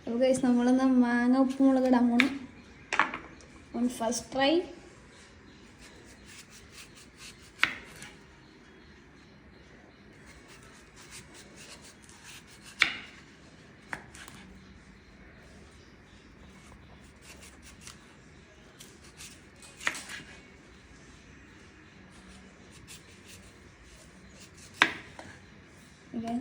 അപ്പോൾ ഗൈസ് നമ്മളെന്നാ മാങ്ങ ഉപ്പുമുളക് ഇടാൻ പോകണം. On first try. Okay.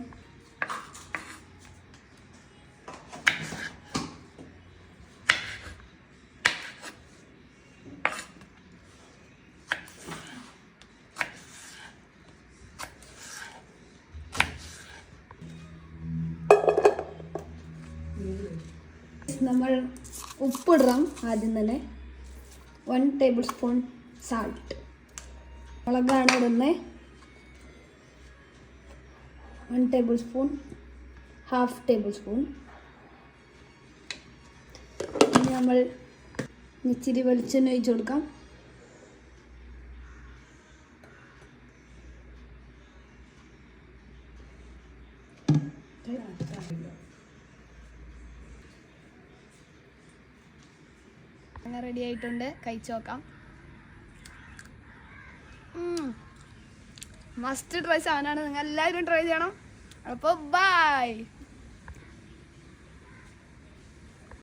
നമ്മൾ ഉപ്പിടാം ആദ്യം തന്നെ. 1 ടേബിൾ സ്പൂൺ സാൾട്ട്. മുളകാണ് ഇടുന്നത്. 1 table spoon, half table spoon. ഇനി നമ്മൾ ഇച്ചിരി വെളിച്ചെണ്ണ ഒഴിച്ച് കൊടുക്കാം. അങ്ങനെ റെഡി ആയിട്ടുണ്ട്. കഴിച്ചു നോക്കാം. മസ്റ്റ് ട്രൈ സാധനമാണ്. നിങ്ങൾ എല്ലാവരും ട്രൈ ചെയ്യണം. അപ്പോൾ ബൈ.